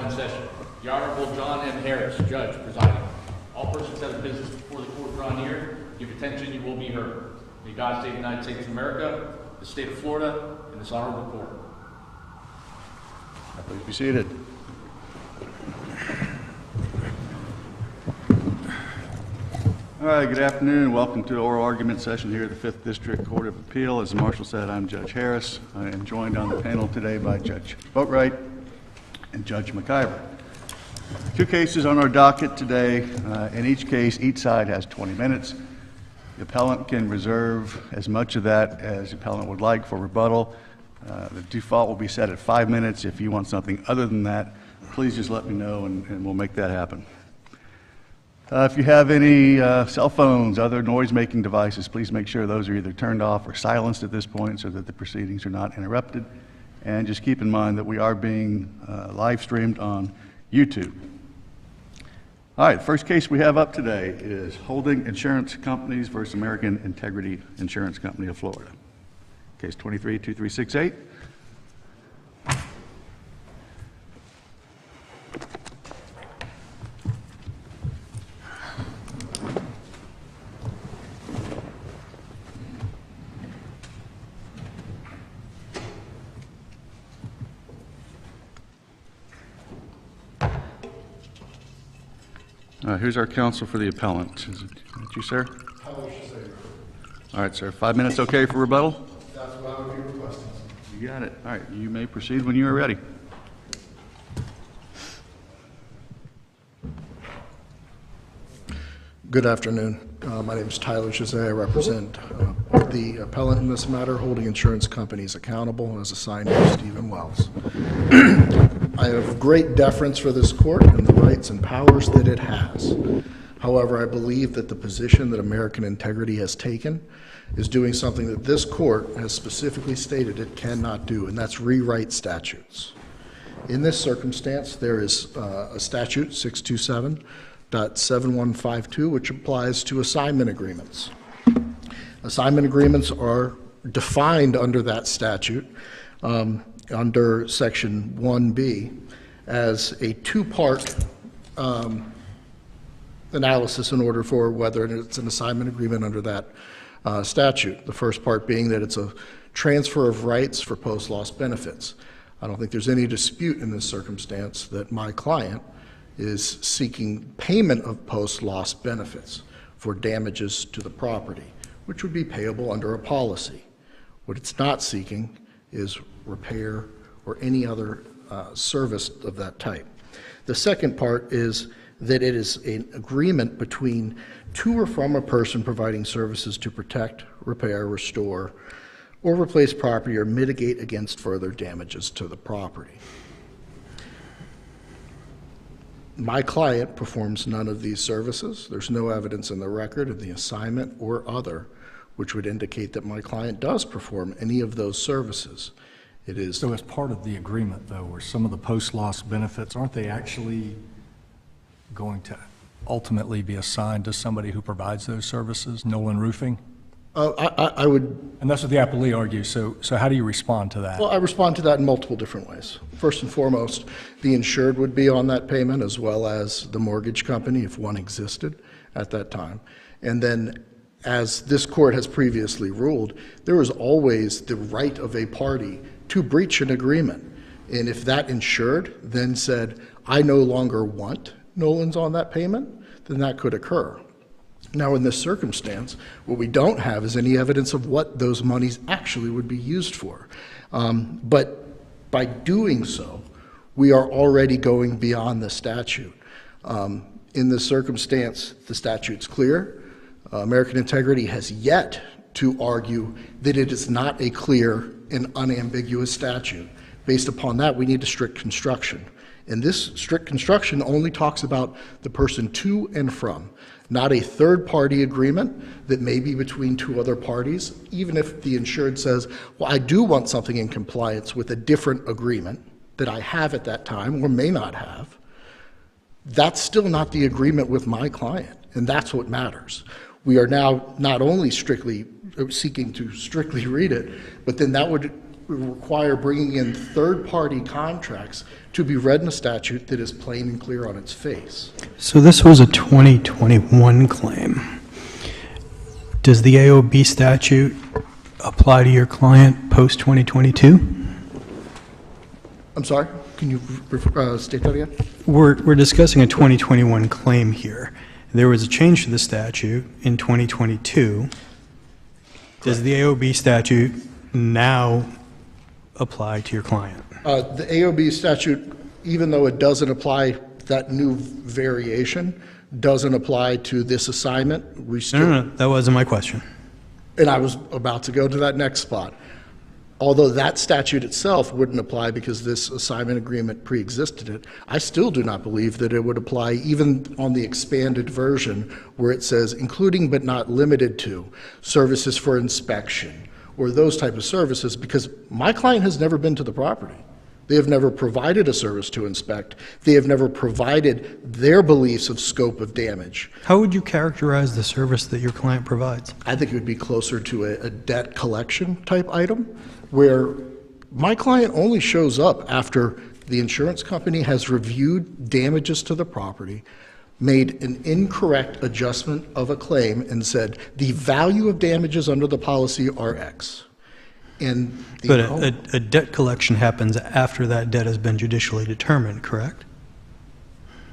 in session. The Honorable John M. Harris, Judge, presiding. All persons having business before the court draw near, give attention, you will be heard. May God save the United States of America, the state of Florida, and this honorable court. Please be seated. All right, good afternoon. Welcome to the oral argument session here at the 5th District Court of Appeal. As the Marshal said, I'm Judge Harris. I am joined on the panel today by Judge Boatwright and Judge McIver. Two cases on our docket today. In each case, each side has 20 minutes. The appellant can reserve as much of that as the appellant would like for rebuttal. The default will be set at 5 minutes. If you want something other than that, please just let me know and we'll make that happen. If you have any cell phones, other noise-making devices, please make sure those are either turned off or silenced at this point so that the proceedings are not interrupted. And just keep in mind that we are being live streamed on YouTube. All right, the first case we have up today is Holding Insurance Companies versus American Integrity Insurance Company of Florida. Case 23-2368. Who's our counsel for the appellant? Is it you, sir? All right, sir. 5 minutes okay for rebuttal? That's what I would be requesting. You got it. All right, you may proceed when you are ready. Good afternoon. My name is Tyler Chazet. I represent the appellant in this matter, Holding Insurance Companies Accountable, as assigned to Stephen Wells. I have great deference for this court and the rights and powers that it has. However, I believe that the position that American Integrity has taken is doing something that this court has specifically stated it cannot do, and that's rewrite statutes. In this circumstance, there is a statute, 627.7152, which applies to assignment agreements. Assignment agreements are defined under that statute, under Section 1B, as a two-part analysis in order for whether it's an assignment agreement under that statute. The first part being that it's a transfer of rights for post-loss benefits. I don't think there's any dispute in this circumstance that my client is seeking payment of post-loss benefits for damages to the property, which would be payable under a policy. What it's not seeking is repair or any other service of that type. The second part is that it is an agreement between to or from a person providing services to protect, repair, restore, or replace property or mitigate against further damages to the property. My client performs none of these services. There's no evidence in the record of the assignment or other which would indicate that my client does perform any of those services. It is. So as part of the agreement, though, were some of the post-loss benefits, aren't they actually going to ultimately be assigned to somebody who provides those services, Nolan Roofing? I would. And that's what the appellee argues. So how do you respond to that? Well, I respond to that in multiple different ways. First and foremost, the insured would be on that payment, as well as the mortgage company, if one existed at that time. And then, as this court has previously ruled, there is always the right of a party to breach an agreement. And if that insured then said, I no longer want Nolan's on that payment, then that could occur. Now, in this circumstance, what we don't have is any evidence of what those monies actually would be used for. But by doing so, we are already going beyond the statute. In this circumstance, the statute's clear. American Integrity has yet to argue that it is not a clear and unambiguous statute. Based upon that, we need a strict construction. And this strict construction only talks about the person to and from, not a third-party agreement that may be between two other parties, even if the insured says, well, I do want something in compliance with a different agreement that I have at that time or may not have. That's still not the agreement with my client, and that's what matters. We are now not only strictly seeking to strictly read it, but then that would require bringing in third-party contracts to be read in a statute that is plain and clear on its face. So this was a 2021 claim. Does the AOB statute apply to your client post-2022? I'm sorry, can you state that again? We're discussing a 2021 claim here. There was a change to the statute in 2022. Does the AOB statute now apply to your client? The AOB statute, even though it doesn't apply, that new variation doesn't apply to this assignment. We still, No, that wasn't my question. and I was about to go to that next spot. Although that statute itself wouldn't apply because this assignment agreement pre-existed it, I still do not believe that it would apply even on the expanded version where it says including but not limited to services for inspection or those type of services, because my client has never been to the property. They have never provided a service to inspect. They have never provided their beliefs of scope of damage. How would you characterize the service that your client provides? I think it would be closer to a debt collection type item, where my client only shows up after the insurance company has reviewed damages to the property, made an incorrect adjustment of a claim, and said the value of damages under the policy are X. And the But a debt collection happens after that debt has been judicially determined, correct?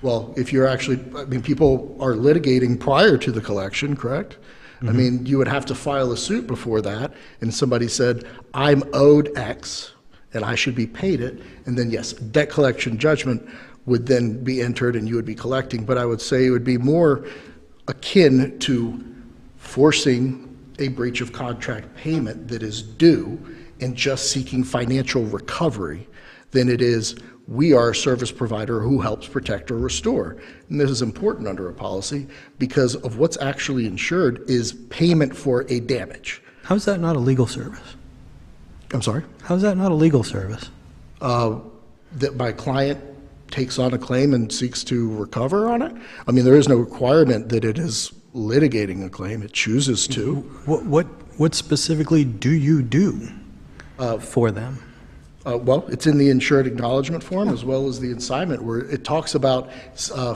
well, if you're actually, I mean, people are litigating prior to the collection, correct? I mean, you would have to file a suit before that, and somebody said, I'm owed X, and I should be paid it, and then, yes, debt collection judgment would then be entered and you would be collecting, but I would say it would be more akin to forcing a breach of contract payment that is due and just seeking financial recovery than it is we are a service provider who helps protect or restore. And this is important under a policy because of what's actually insured is payment for a damage. How is that not a legal service? I'm sorry? How is that not a legal service? That my client takes on a claim and seeks to recover on it? I mean, there is no requirement that it is litigating a claim. It chooses to. What specifically do you do for them? Well, it's in the insured acknowledgement form as well as the assignment where it talks about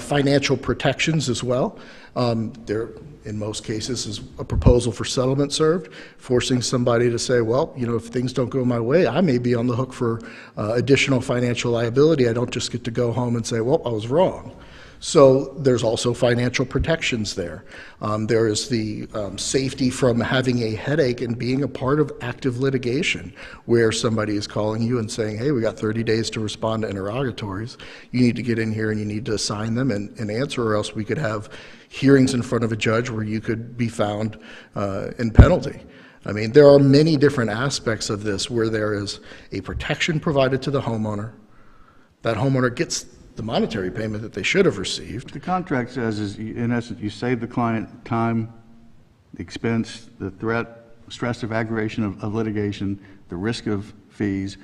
financial protections as well. There, in most cases, is a proposal for settlement served, forcing somebody to say, well, you know, if things don't go my way, I may be on the hook for additional financial liability. I don't just get to go home and say, well, I was wrong. So there's also financial protections there. There is the safety from having a headache and being a part of active litigation where somebody is calling you and saying, hey, we got 30 days to respond to interrogatories. You need to get in here and you need to assign them and answer, or else we could have hearings in front of a judge where you could be found in penalty. I mean, there are many different aspects of this where there is a protection provided to the homeowner. That homeowner gets the monetary payment that they should have received. The contract says, is in essence, you save the client time, the expense, the threat, stress of aggravation of litigation, the risk of fees.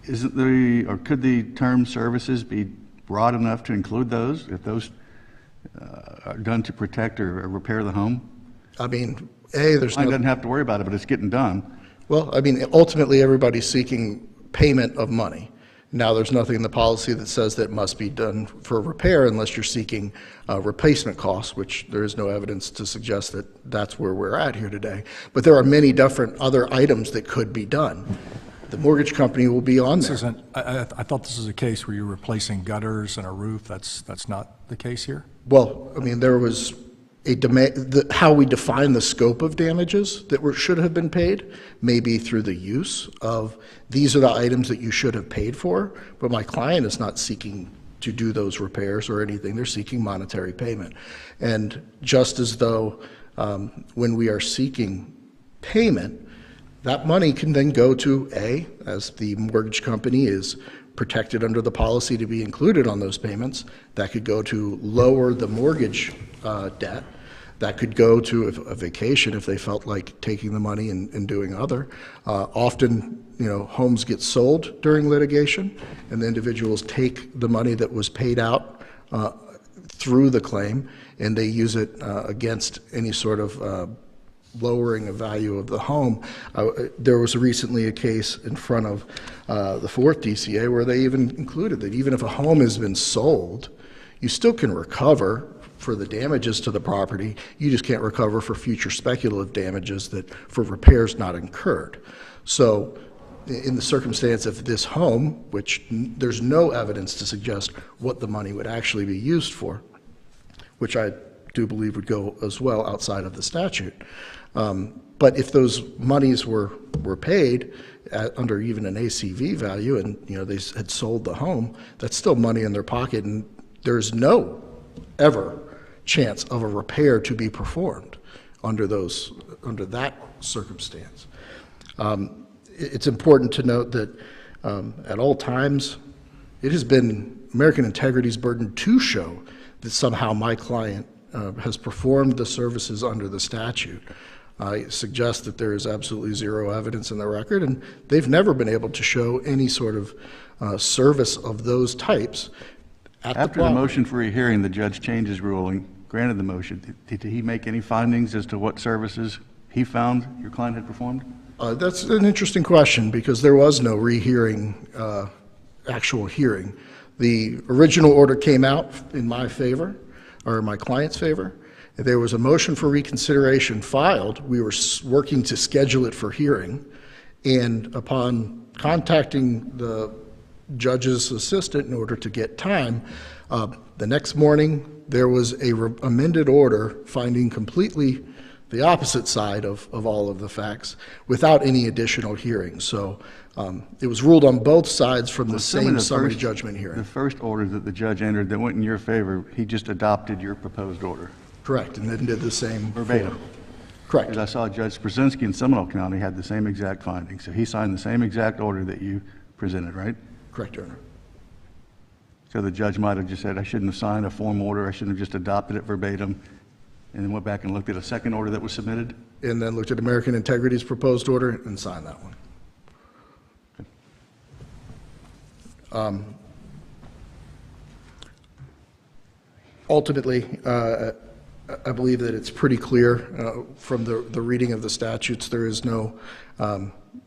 Isn't the, or could the term services be broad enough to include those, if those are done to protect or repair the home? I mean, there's Client no, doesn't have to worry about it, but it's getting done. well, I mean, ultimately, everybody's seeking payment of money. Now, there's nothing in the policy that says that must be done for repair unless you're seeking replacement costs, which there is no evidence to suggest that that's where we're at here today. But there are many different other items that could be done. The mortgage company will be on This there. isn't, I thought this was a case where you're replacing gutters and a roof. That's not the case here? Well, I mean, there was a demand, how we define the scope of damages that should have been paid, maybe through the use of, these are the items that you should have paid for, but my client is not seeking to do those repairs or anything. They're seeking monetary payment. And just as though when we are seeking payment, that money can then go to as the mortgage company is protected under the policy to be included on those payments, that could go to lower the mortgage debt. That could go to a vacation if they felt like taking the money and doing other. Often, you know, homes get sold during litigation, and the individuals take the money that was paid out through the claim, and they use it against any sort of lowering the value of the home. There was recently a case in front of the 4th DCA where they even included that even if a home has been sold, you still can recover for the damages to the property. You just can't recover for future speculative damages for repairs not incurred. So in the circumstance of this home, which there's no evidence to suggest what the money would actually be used for, which I do believe would go as well outside of the statute. But if those monies were paid under even an ACV value, and they had sold the home, that's still money in their pocket, and there's no ever chance of a repair to be performed under that circumstance. It's important to note that at all times, it has been American Integrity's burden to show that somehow my client has performed the services under the statute. I suggest that there is absolutely zero evidence in the record, and they've never been able to show any sort of service of those types at the After the motion for rehearing, the judge changed his ruling, granted the motion. Did he make any findings as to what services he found your client had performed? That's an interesting question because there was no rehearing, actual hearing. The original order came out in my favor, or my client's favor. There was a motion for reconsideration filed. We were working to schedule it for hearing, and upon contacting the judge's assistant in order to get time, the next morning there was a amended order finding completely the opposite side of all of the facts without any additional hearing. So it was ruled on both sides from the same summary judgment hearing. The first order that the judge entered that went in your favor, he just adopted your proposed order. Correct, and then did the same Verbatim. Correct. Because I saw Judge Brzezinski in Seminole County had the same exact findings. So he signed the same exact order that you presented, right? Correct, Your Honor. So the judge might have just said, I shouldn't have signed a form order, I shouldn't have just adopted it verbatim, and then went back and looked at a second order that was submitted? And then looked at American Integrity's proposed order and signed that one. Ultimately, I believe that it's pretty clear from the reading of the statutes, there is no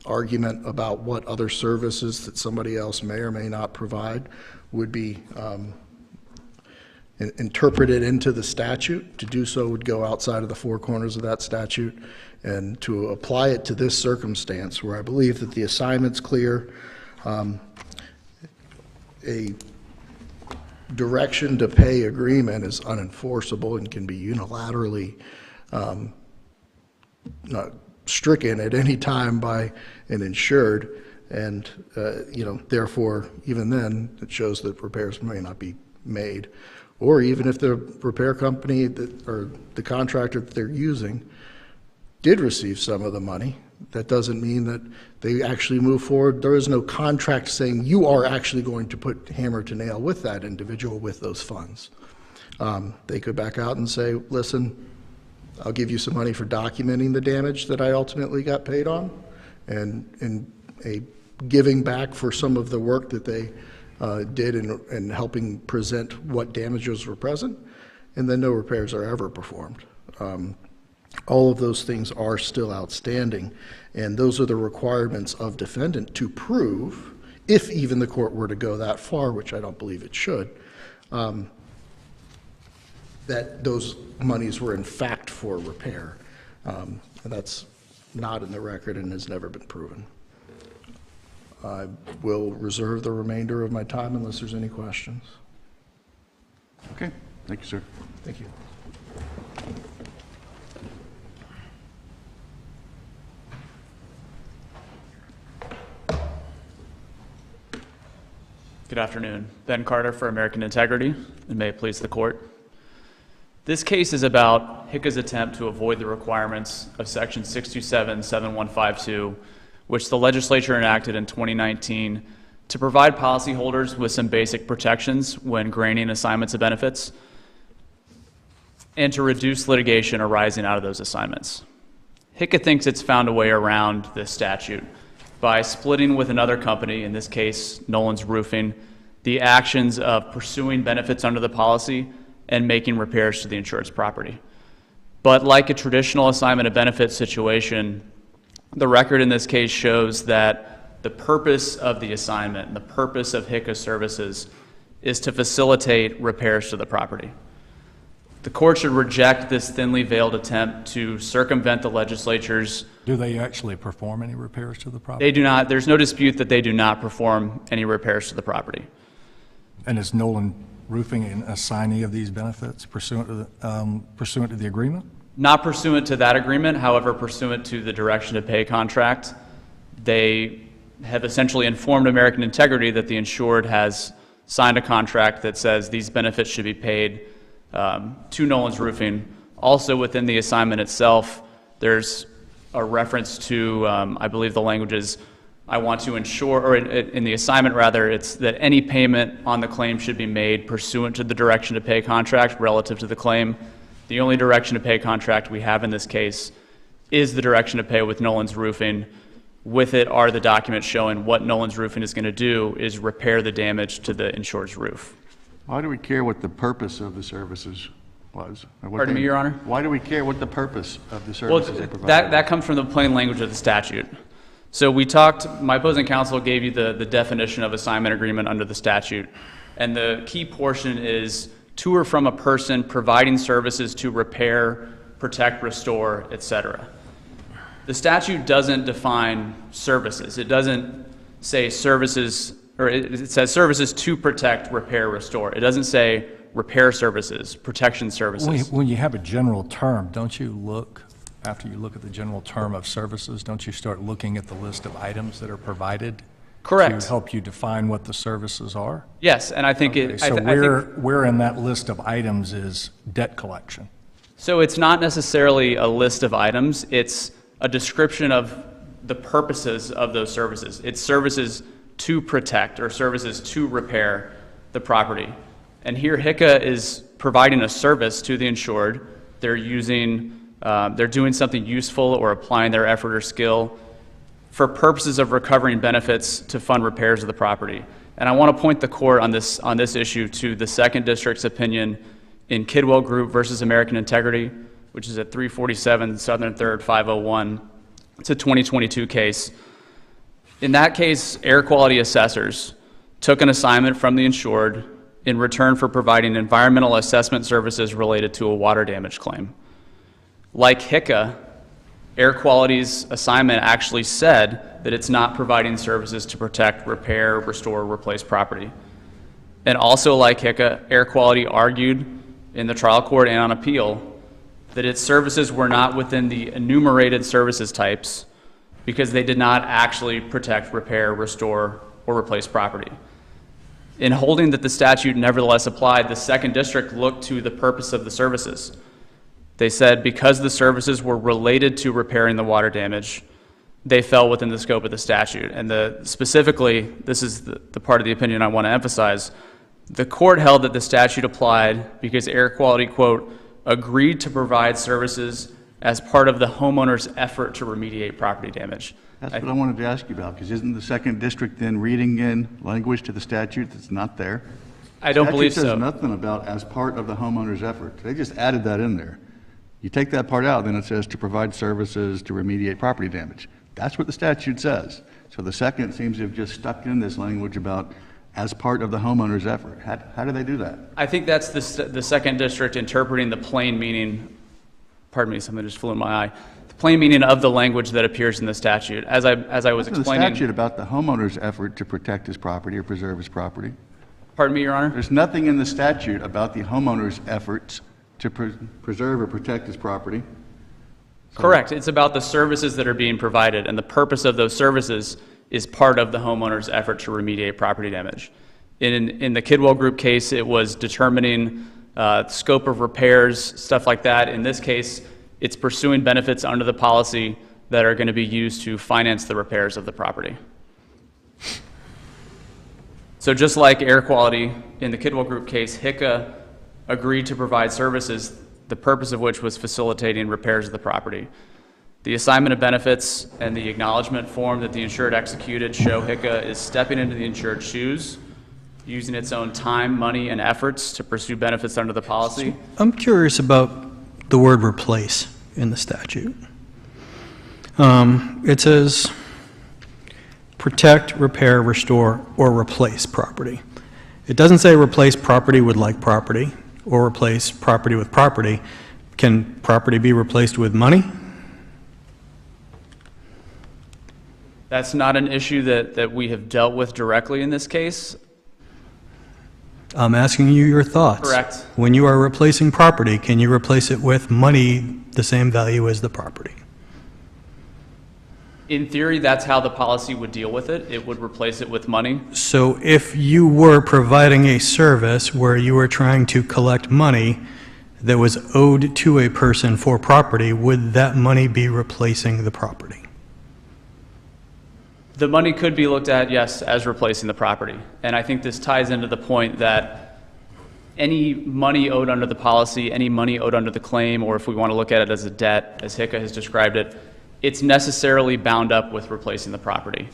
argument about what other services that somebody else may or may not provide would be interpreted into the statute. To do so would go outside of the four corners of that statute, and to apply it to this circumstance where I believe that the assignment's clear, a direction to pay agreement is unenforceable and can be unilaterally stricken at any time by an insured, and therefore even then it shows that repairs may not be made. Or even if the repair company or the contractor that they're using did receive some of the money, that doesn't mean that they actually move forward. There is no contract saying you are actually going to put hammer to nail with that individual with those funds. They could back out and say, listen, I'll give you some money for documenting the damage that I ultimately got paid on, and a giving back for some of the work that they did in helping present what damages were present, and then no repairs are ever performed. All of those things are still outstanding, and those are the requirements of defendant to prove, if even the court were to go that far, which I don't believe it should, that those monies were in fact for repair. And that's not in the record and has never been proven. I will reserve the remainder of my time unless there's any questions. Okay, thank you, sir. Thank you. Good afternoon. Ben Carter for American Integrity, and may it please the court. This case is about HICA's attempt to avoid the requirements of Section 627-7152, which the legislature enacted in 2019 to provide policyholders with some basic protections when granting assignments of benefits, and to reduce litigation arising out of those assignments. HICA thinks it's found a way around this statute by splitting with another company, in this case Nolan's Roofing, the actions of pursuing benefits under the policy and making repairs to the insured's property. But like a traditional assignment of benefits situation, the record in this case shows that the purpose of the assignment and the purpose of HICA services is to facilitate repairs to the property. The court should reject this thinly veiled attempt to circumvent the legislature's. Do they actually perform any repairs to the property? They do not. There's no dispute that they do not perform any repairs to the property. And is Nolan Roofing an assignee of these benefits pursuant to the agreement? Not pursuant to that agreement, however, pursuant to the direction to pay contract, they have essentially informed American Integrity that the insured has signed a contract that says these benefits should be paid to Nolan's Roofing. Also within the assignment itself, there's a reference to, I believe the language is, I want to ensure, or in the assignment rather, it's that any payment on the claim should be made pursuant to the direction to pay contract relative to the claim. The only direction to pay contract we have in this case is the direction to pay with Nolan's Roofing. With it are the documents showing what Nolan's Roofing is going to do is repair the damage to the insured's roof. Why do we care what the purpose of the services was? Or what Pardon me, Your Honor? Why do we care what the purpose of the Well, services they provide? that comes from the plain language of the statute. So we talked, my opposing counsel gave you the definition of assignment agreement under the statute. And the key portion is to or from a person providing services to repair, protect, restore, etc. The statute doesn't define services. It doesn't say services, or it says services to protect, repair, restore. It doesn't say repair services, protection services. When you have a general term, don't you look, after you look at the general term of services, don't you start looking at the list of items that are provided? Correct. To help you define what the services are? Yes, and I think Okay, it. so I think, where in that list of items is debt collection? so it's not necessarily a list of items. It's a description of the purposes of those services. It's services to protect or services to repair the property. And here HICA is providing a service to the insured. They're doing something useful or applying their effort or skill for purposes of recovering benefits to fund repairs of the property. And I want to point the court on this issue to the Second District's opinion in Kidwell Group versus American Integrity, which is at 347 Southern 3rd 501. It's a 2022 case. In that case, air quality assessors took an assignment from the insured in return for providing environmental assessment services related to a water damage claim. Like HICA, air quality's assignment actually said that it's not providing services to protect, repair, restore, replace property. And also like HICA, air quality argued in the trial court and on appeal that its services were not within the enumerated services types because they did not actually protect, repair, restore, or replace property. In holding that the statute nevertheless applied, the Second District looked to the purpose of the services. They said because the services were related to repairing the water damage, they fell within the scope of the statute. And specifically, this is the part of the opinion I want to emphasize, the court held that the statute applied because air quality, quote, agreed to provide services as part of the homeowner's effort to remediate property damage. That's what I wanted to ask you about, because isn't the Second District then reading in language to the statute that's not there? I don't believe The statute so. says nothing about as part of the homeowner's effort. They just added that in there. You take that part out, then it says to provide services to remediate property damage. That's what the statute says. So the second seems to have just stuck in this language about as part of the homeowner's effort. How do they do that? I think that's the Second District interpreting the plain meaning, pardon me, something just flew in my eye, the plain meaning of the language that appears in the statute. As I was The explaining. statute about the homeowner's effort to protect his property or preserve his property. Pardon me, Your Honor? There's nothing in the statute about the homeowner's efforts to preserve or protect his property. Correct. It's about the services that are being provided, and the purpose of those services is part of the homeowner's effort to remediate property damage. In the Kidwell Group case, it was determining scope of repairs, stuff like that. In this case, it's pursuing benefits under the policy that are going to be used to finance the repairs of the property. So just like air quality, in the Kidwell Group case, HICA agreed to provide services, the purpose of which was facilitating repairs of the property. The assignment of benefits and the acknowledgement form that the insured executed show HICA is stepping into the insured's shoes, using its own time, money, and efforts to pursue benefits under the policy. I'm curious about the word replace in the statute. It says protect, repair, restore, or replace property. It doesn't say replace property with like property or replace property with property. Can property be replaced with money? That's not an issue that we have dealt with directly in this case. I'm asking you your thoughts. Correct. When you are replacing property, can you replace it with money the same value as the property? In theory, that's how the policy would deal with it. It would replace it with money. So if you were providing a service where you were trying to collect money that was owed to a person for property, would that money be replacing the property? The money could be looked at, yes, as replacing the property. And I think this ties into the point that any money owed under the policy, any money owed under the claim, or if we want to look at it as a debt, as HICA has described it, it's necessarily bound up with replacing the property.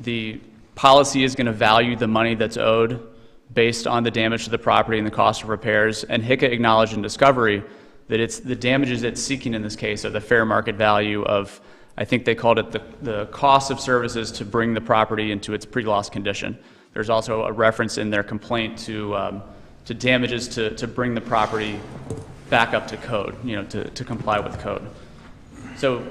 The policy is going to value the money that's owed based on the damage to the property and the cost of repairs, and HICA acknowledged in discovery that it's the damages it's seeking in this case are the fair market value of, I think they called it the cost of services to bring the property into its pre-loss condition. There's also a reference in their complaint to damages to bring the property back up to code, to comply with code. So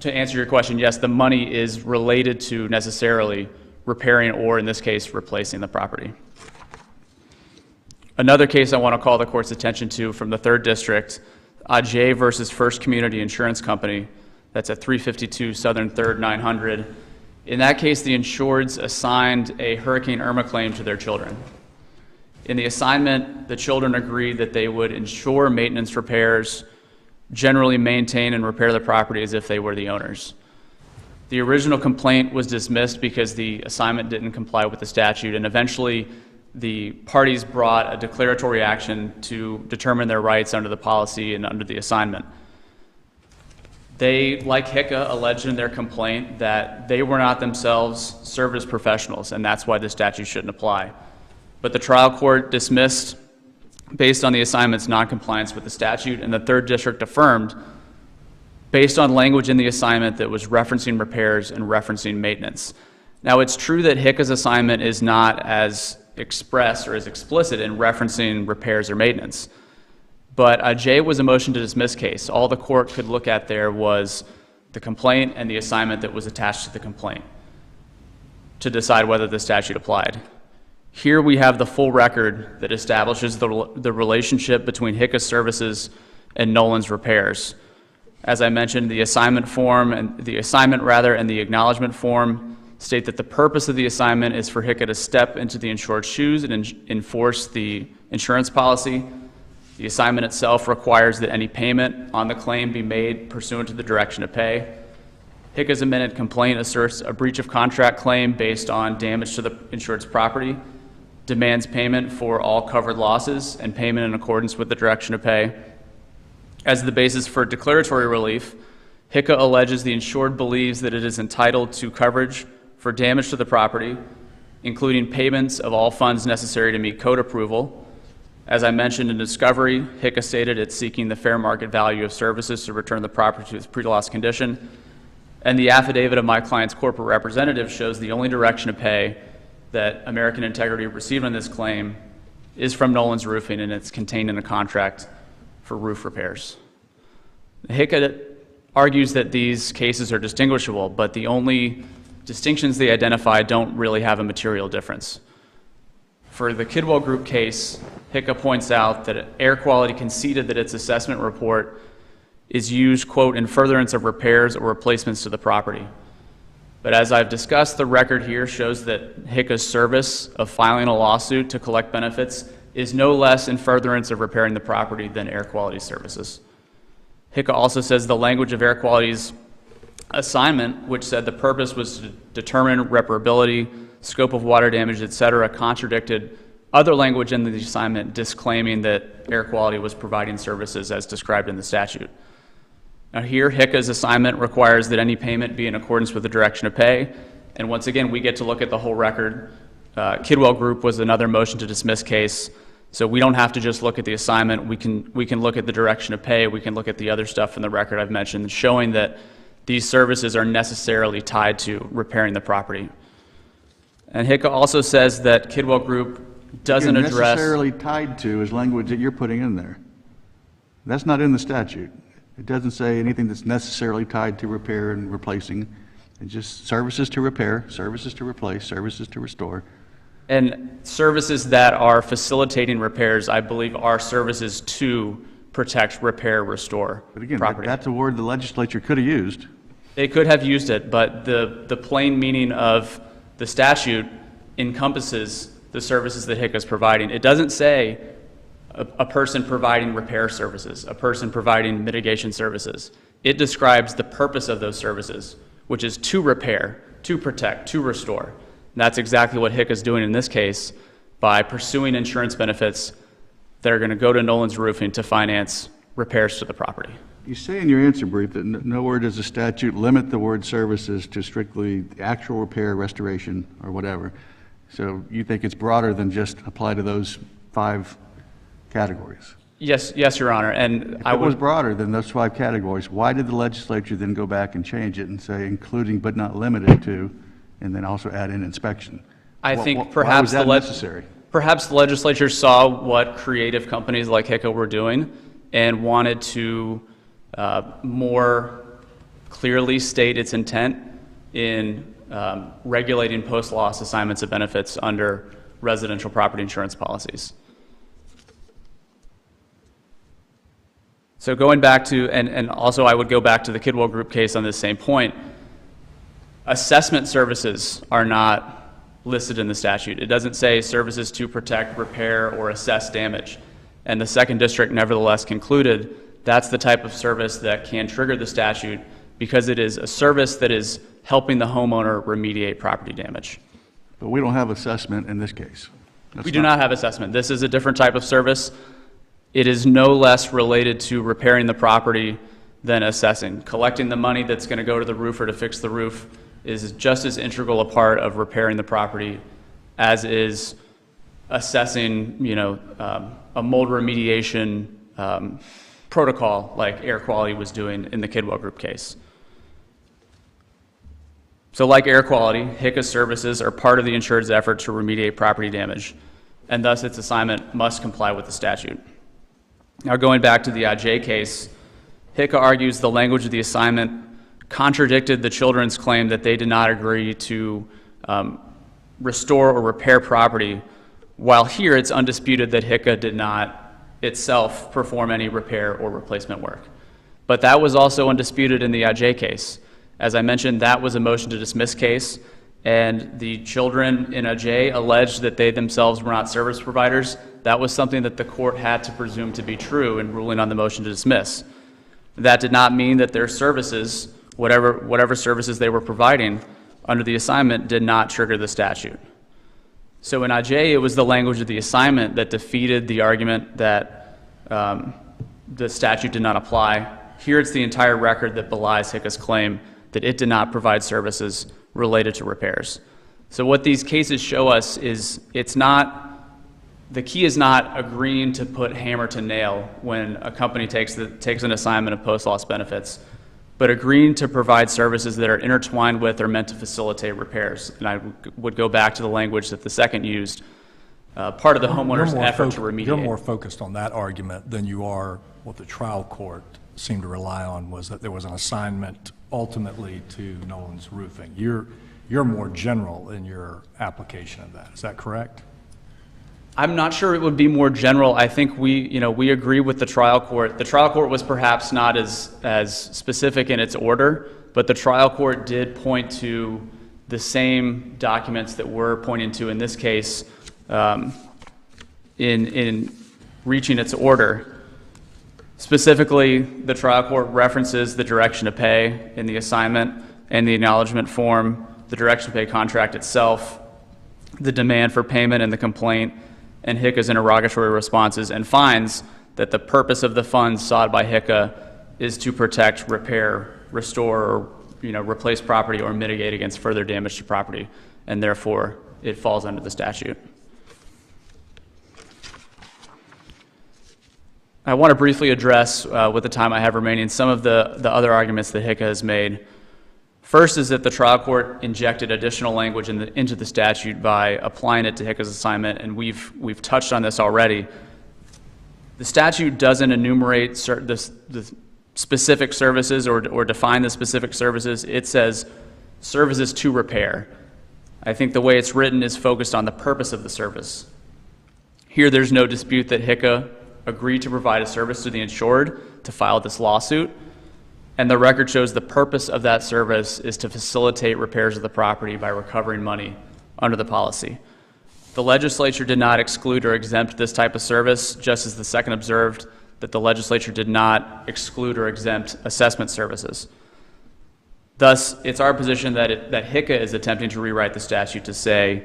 to answer your question, yes, the money is related to necessarily repairing or, in this case, replacing the property. Another case I want to call the court's attention to from the 3rd District, Ajay versus First Community Insurance Company. That's at 352 Southern 3rd 900. In that case, the insureds assigned a Hurricane Irma claim to their children. In the assignment, the children agreed that they would insure maintenance repairs, generally maintain and repair the property as if they were the owners. The original complaint was dismissed because the assignment didn't comply with the statute, and eventually the parties brought a declaratory action to determine their rights under the policy and under the assignment. They, like HICA, alleged in their complaint that they were not themselves service professionals, and that's why the statute shouldn't apply. But the trial court dismissed based on the assignment's noncompliance with the statute, and the 3rd District affirmed based on language in the assignment that was referencing repairs and referencing maintenance. Now, it's true that HICA's assignment is not as express or as explicit in referencing repairs or maintenance, but Ajay was a motion to dismiss case. All the court could look at there was the complaint and the assignment that was attached to the complaint to decide whether the statute applied. Here we have the full record that establishes the relationship between HICA's services and Nolan's repairs. As I mentioned, the assignment form and the acknowledgement form state that the purpose of the assignment is for HICA to step into the insured's shoes and enforce the insurance policy. The assignment itself requires that any payment on the claim be made pursuant to the direction of pay. HICA's amended complaint asserts a breach of contract claim based on damage to the insured's property, demands payment for all covered losses, and payment in accordance with the direction of pay. As the basis for declaratory relief, HICA alleges the insured believes that it is entitled to coverage for damage to the property, including payments of all funds necessary to meet code approval. As I mentioned in discovery, HICA stated it's seeking the fair market value of services to return the property to its pre-loss condition. And the affidavit of my client's corporate representative shows the only direction of pay that American Integrity received on this claim is from Nolan's Roofing, and it's contained in a contract for roof repairs. HICA argues that these cases are distinguishable, but the only distinctions they identify don't really have a material difference. For the Kidwell Group case, HICA points out that Air Quality conceded that its assessment report is used, quote, in furtherance of repairs or replacements to the property. But as I've discussed, the record here shows that HICA's service of filing a lawsuit to collect benefits is no less in furtherance of repairing the property than Air Quality's services. HICA also says the language of Air Quality's assignment, which said the purpose was to determine reparability, scope of water damage, etc., contradicted other language in the assignment disclaiming that Air Quality was providing services as described in the statute. Now here, HICA's assignment requires that any payment be in accordance with the direction of pay, and once again, we get to look at the whole record. Kidwell Group was another motion to dismiss case. So we don't have to just look at the assignment. We can look at the direction of pay. We can look at the other stuff in the record I've mentioned, showing that these services are necessarily tied to repairing the property. And HICA also says that Kidwell Group doesn't Again, address... necessarily tied to is language that you're putting in there. That's not in the statute. It doesn't say anything that's necessarily tied to repair and replacing. It's just services to repair, services to replace, services to restore. And services that are facilitating repairs, I believe, are services to protect, repair, restore But again, property. that's a word the legislature could have used. They could have used it, but the plain meaning of the statute encompasses the services that HICA is providing. It doesn't say a person providing repair services, a person providing mitigation services. It describes the purpose of those services, which is to repair, to protect, to restore. And that's exactly what HICA is doing in this case by pursuing insurance benefits that are going to go to Nolan's Roofing to finance repairs to the property. You say in your answer brief that nowhere does the statute limit the word services to strictly actual repair, restoration, or whatever. So you think it's broader than just apply to those 5 categories? Yes, Your Honor. And If it was broader than those 5 categories, why did the legislature then go back and change it and say including but not limited to, and then also add in inspection? I Why think was perhaps that necessary? Perhaps the legislature saw what creative companies like HICA were doing and wanted to more clearly state its intent in regulating post-loss assignments of benefits under residential property insurance policies. So going back to, and also I would go back to the Kidwell Group case on this same point, assessment services are not listed in the statute. It doesn't say services to protect, repair, or assess damage. And the Second District nevertheless concluded that's the type of service that can trigger the statute because it is a service that is helping the homeowner remediate property damage. But we don't have assessment in this case. We do not have assessment. This is a different type of service. It is no less related to repairing the property than assessing. Collecting the money that's going to go to the roofer to fix the roof is just as integral a part of repairing the property as is assessing, a mold remediation protocol like Air Quality was doing in the Kidwell Group case. So like Air Quality, HICA services are part of the insured's effort to remediate property damage, and thus its assignment must comply with the statute. Now going back to the Ajay case, HICA argues the language of the assignment contradicted the children's claim that they did not agree to restore or repair property, while here it's undisputed that HICA did not itself perform any repair or replacement work. But that was also undisputed in the Ajay case. As I mentioned, that was a motion to dismiss case, and the children in Ajay alleged that they themselves were not service providers. That was something that the court had to presume to be true in ruling on the motion to dismiss. That did not mean that their services, whatever services they were providing under the assignment, did not trigger the statute. So in Ajay, it was the language of the assignment that defeated the argument that the statute did not apply. Here it's the entire record that belies HICA's claim that it did not provide services related to repairs. So what these cases show us is the key is not agreeing to put hammer to nail when a company takes an assignment of post-loss benefits, but agreeing to provide services that are intertwined with or meant to facilitate repairs. And I would go back to the language that the second used, part of the homeowner's effort to remediate. You're more focused on that argument than you are what the trial court seemed to rely on, was that there was an assignment ultimately to Nolan's Roofing. You're more general in your application of that. Is that correct? I'm not sure it would be more general. I think we agree with the trial court. The trial court was perhaps not as specific in its order, but the trial court did point to the same documents that we're pointing to in this case in reaching its order. Specifically, the trial court references the direction to pay in the assignment and the acknowledgement form, the direction to pay contract itself, the demand for payment and the complaint, and HICA's interrogatory responses, and finds that the purpose of the funds sought by HICA is to protect, repair, restore, or replace property or mitigate against further damage to property, and therefore it falls under the statute. I want to briefly address, with the time I have remaining, some of the other arguments that HICA has made. First is that the trial court injected additional language into the statute by applying it to HICA's assignment, and we've touched on this already. The statute doesn't enumerate the specific services or define the specific services. It says services to repair. I think the way it's written is focused on the purpose of the service. Here, there's no dispute that HICA agreed to provide a service to the insured to file this lawsuit, and the record shows the purpose of that service is to facilitate repairs of the property by recovering money under the policy. The legislature did not exclude or exempt this type of service, just as the second observed that the legislature did not exclude or exempt assessment services. Thus, it's our position that HICA is attempting to rewrite the statute to say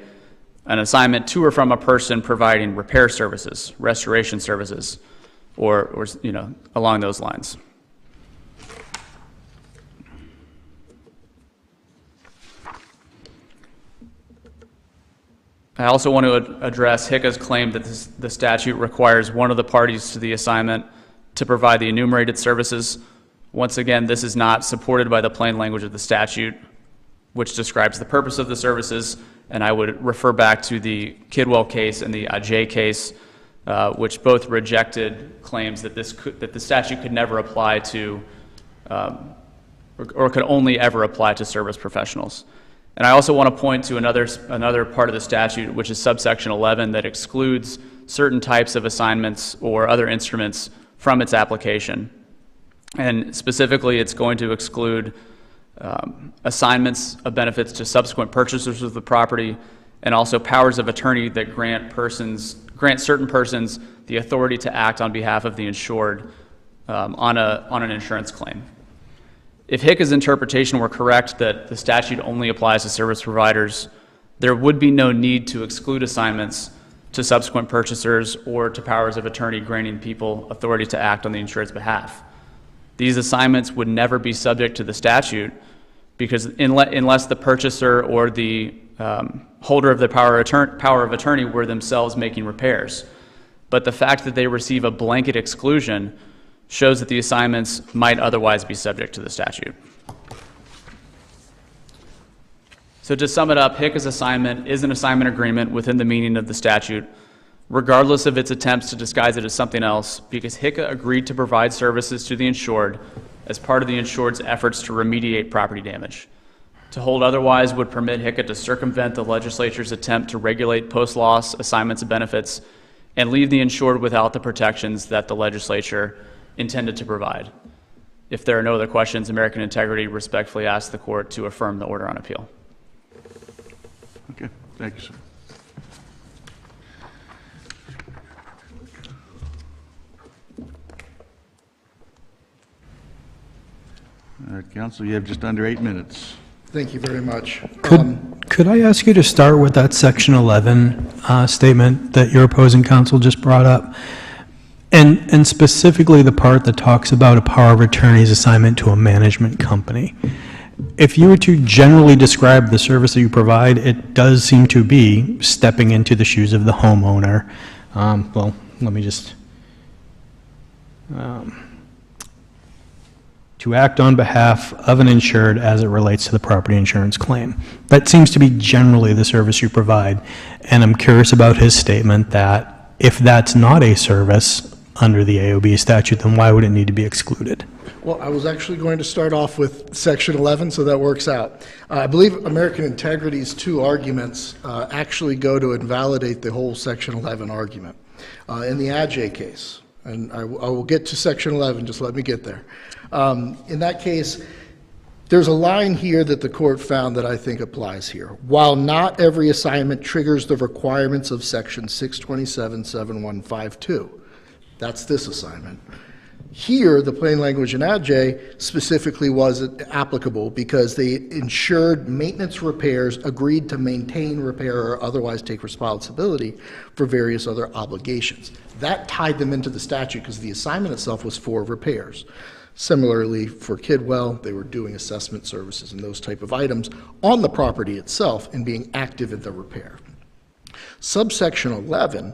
an assignment to or from a person providing repair services, restoration services, or along those lines. I also want to address HICA's claim that the statute requires one of the parties to the assignment to provide the enumerated services. Once again, this is not supported by the plain language of the statute, which describes the purpose of the services, and I would refer back to the Kidwell case and the Ajay case, which both rejected claims that the statute could never apply to, or could only ever apply to service professionals. And I also want to point to another part of the statute, which is subsection 11, that excludes certain types of assignments or other instruments from its application. And specifically, it's going to exclude assignments of benefits to subsequent purchasers of the property, and also powers of attorney that grant certain persons the authority to act on behalf of the insured on an insurance claim. If HICA's interpretation were correct that the statute only applies to service providers, there would be no need to exclude assignments to subsequent purchasers or to powers of attorney granting people authority to act on the insured's behalf. These assignments would never be subject to the statute because unless the purchaser or the holder of the power of attorney were themselves making repairs. But the fact that they receive a blanket exclusion shows that the assignments might otherwise be subject to the statute. So to sum it up, HICA's assignment is an assignment agreement within the meaning of the statute, regardless of its attempts to disguise it as something else, because HICA agreed to provide services to the insured as part of the insured's efforts to remediate property damage. To hold otherwise would permit HICA to circumvent the legislature's attempt to regulate post-loss assignments of benefits and leave the insured without the protections that the legislature intended to provide. If there are no other questions, American Integrity respectfully asks the court to affirm the order on appeal. Okay, thank you, sir. All right, counsel, you have just under 8 minutes. Thank you very much. Could I ask you to start with that Section 11 statement that your opposing counsel just brought up? And specifically the part that talks about a power of attorney's assignment to a management company. If you were to generally describe the service that you provide, it does seem to be stepping into the shoes of the homeowner. Well, let me just... to act on behalf of an insured as it relates to the property insurance claim. That seems to be generally the service you provide. And I'm curious about his statement that if that's not a service under the AOB statute, then why would it need to be excluded? Well, I was actually going to start off with Section 11, so that works out. I believe American Integrity's two arguments actually go to invalidate the whole Section 11 argument. In the Ajay case, and I will get to Section 11, just let me get there. In that case, there's a line here that the court found that I think applies here. While not every assignment triggers the requirements of Section 627-7152, that's this assignment. Here, the plain language in Ajay specifically wasn't applicable because they insured maintenance repairs, agreed to maintain, repair, or otherwise take responsibility for various other obligations. That tied them into the statute because the assignment itself was for repairs. Similarly, for Kidwell, they were doing assessment services and those type of items on the property itself and being active in the repair. Subsection 11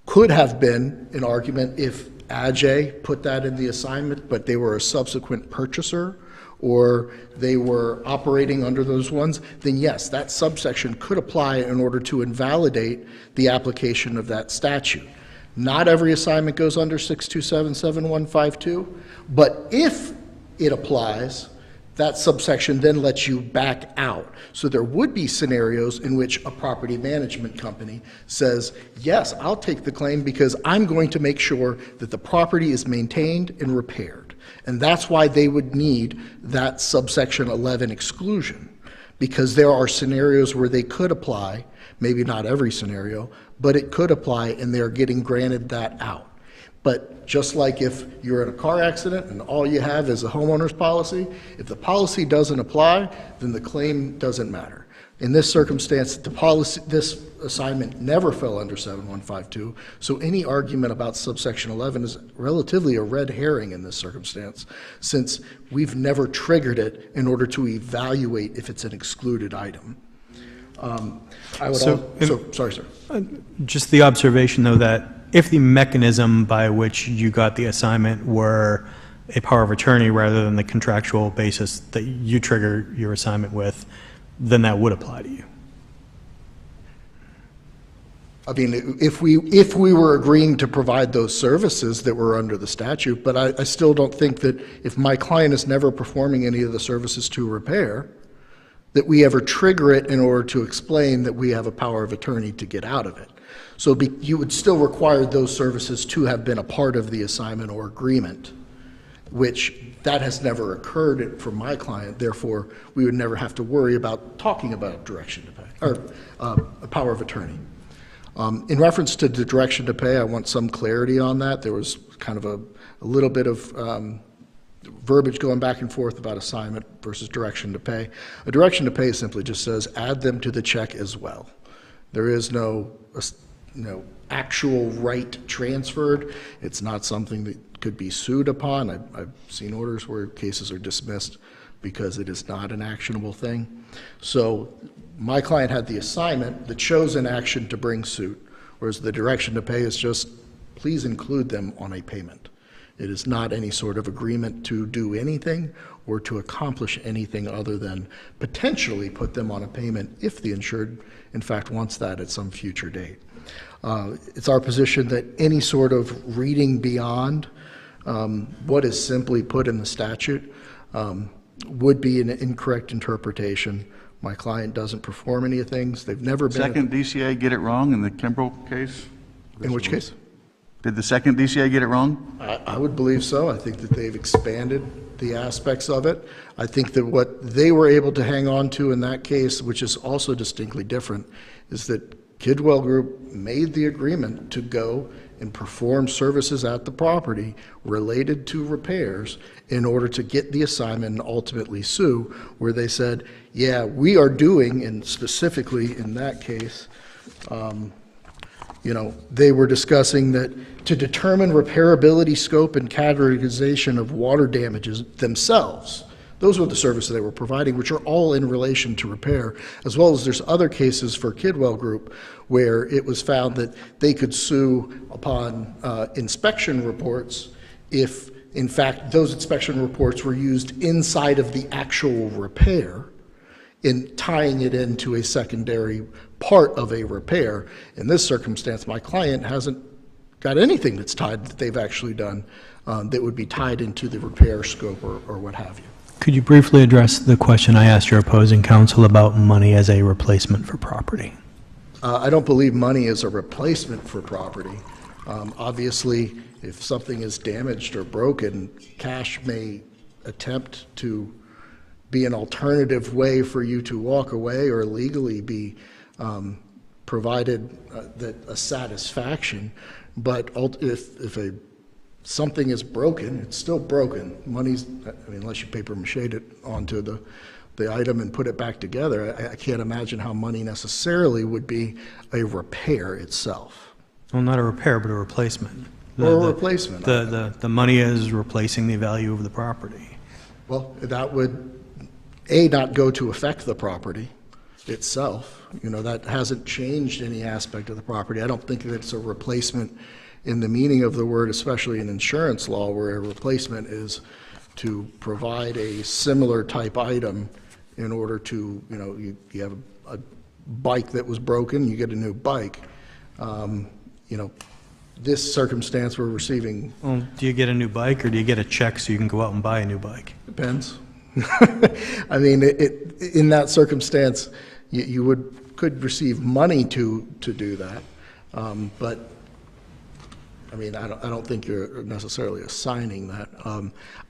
could have been an argument if Ajay put that in the assignment, but they were a subsequent purchaser, or they were operating under those ones, then yes, that subsection could apply in order to invalidate the application of that statute. Not every assignment goes under 6277152, but if it applies, that subsection then lets you back out. So there would be scenarios in which a property management company says, yes, I'll take the claim because I'm going to make sure that the property is maintained and repaired. And that's why they would need that subsection 11 exclusion, because there are scenarios where they could apply, maybe not every scenario, but it could apply and they're getting granted that out. But just like if you're in a car accident and all you have is a homeowner's policy, if the policy doesn't apply, then the claim doesn't matter. In this circumstance, this assignment never fell under 7152, so any argument about subsection 11 is relatively a red herring in this circumstance, since we've never triggered it in order to evaluate if it's an excluded item. Sorry, sir. Just the observation, though, that if the mechanism by which you got the assignment were a power of attorney rather than the contractual basis that you trigger your assignment with, then that would apply to you. I mean, if we were agreeing to provide those services that were under the statute, but I still don't think that if my client is never performing any of the services to repair, that we ever trigger it in order to explain that we have a power of attorney to get out of it. So you would still require those services to have been a part of the assignment or agreement, which that has never occurred for my client. Therefore, we would never have to worry about talking about direction to pay, or a power of attorney. In reference to the direction to pay, I want some clarity on that. There was kind of a little bit of verbiage going back and forth about assignment versus direction to pay. A direction to pay simply just says add them to the check as well. There is no actual right transferred. It's not something that could be sued upon. I've seen orders where cases are dismissed because it is not an actionable thing. So my client had the assignment, the chosen action to bring suit, whereas the direction to pay is just please include them on a payment. It is not any sort of agreement to do anything or to accomplish anything other than potentially put them on a payment if the insured, in fact, wants that at some future date. It's our position that any sort of reading beyond what is simply put in the statute would be an incorrect interpretation. My client doesn't perform any of things. They've never been... Second DCA get it wrong in the Kimbrell case? In which case? Did the second DCA get it wrong? I would believe so. I think that they've expanded the aspects of it. I think that what they were able to hang on to in that case, which is also distinctly different, is that Kidwell Group made the agreement to go and perform services at the property related to repairs in order to get the assignment and ultimately sue, where they said, yeah, we are doing, and specifically in that case, they were discussing that to determine repairability, scope, and categorization of water damages themselves. Those were the services they were providing, which are all in relation to repair, as well as there's other cases for Kidwell Group where it was found that they could sue upon inspection reports if, in fact, those inspection reports were used inside of the actual repair in tying it into a secondary part of a repair. In this circumstance, my client hasn't got anything that's tied that they've actually done that would be tied into the repair scope or what have you. Could you briefly address the question I asked your opposing counsel about money as a replacement for property? I don't believe money is a replacement for property. Obviously, if something is damaged or broken, cash may attempt to be an alternative way for you to walk away or legally be provided a satisfaction. But if something is broken, it's still broken. Money's, unless you paper mache it onto the item and put it back together, I can't imagine how money necessarily would be a repair itself. Well, not a repair, but a replacement. Or a replacement. The money is replacing the value of the property. Well, that would, not go to affect the property itself. That hasn't changed any aspect of the property. I don't think that it's a replacement in the meaning of the word, especially in insurance law, where a replacement is to provide a similar type item in order to, you have a bike that was broken, you get a new bike. This circumstance, we're receiving, Well, do you get a new bike, or do you get a check so you can go out and buy a new bike? depends. I mean, in that circumstance, you could receive money to do that, but, I mean, I don't think you're necessarily assigning that.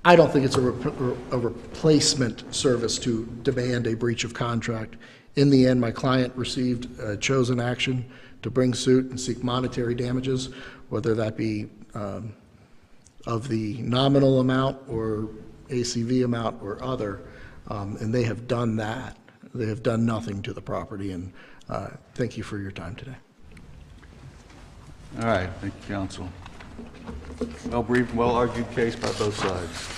I don't think it's a replacement service to demand a breach of contract. In the end, my client received a chosen action to bring suit and seek monetary damages, whether that be of the nominal amount or ACV amount or other, and they have done that. They have done nothing to the property, and thank you for your time today. All right, thank you, counsel. Well briefed, well-argued case by both sides.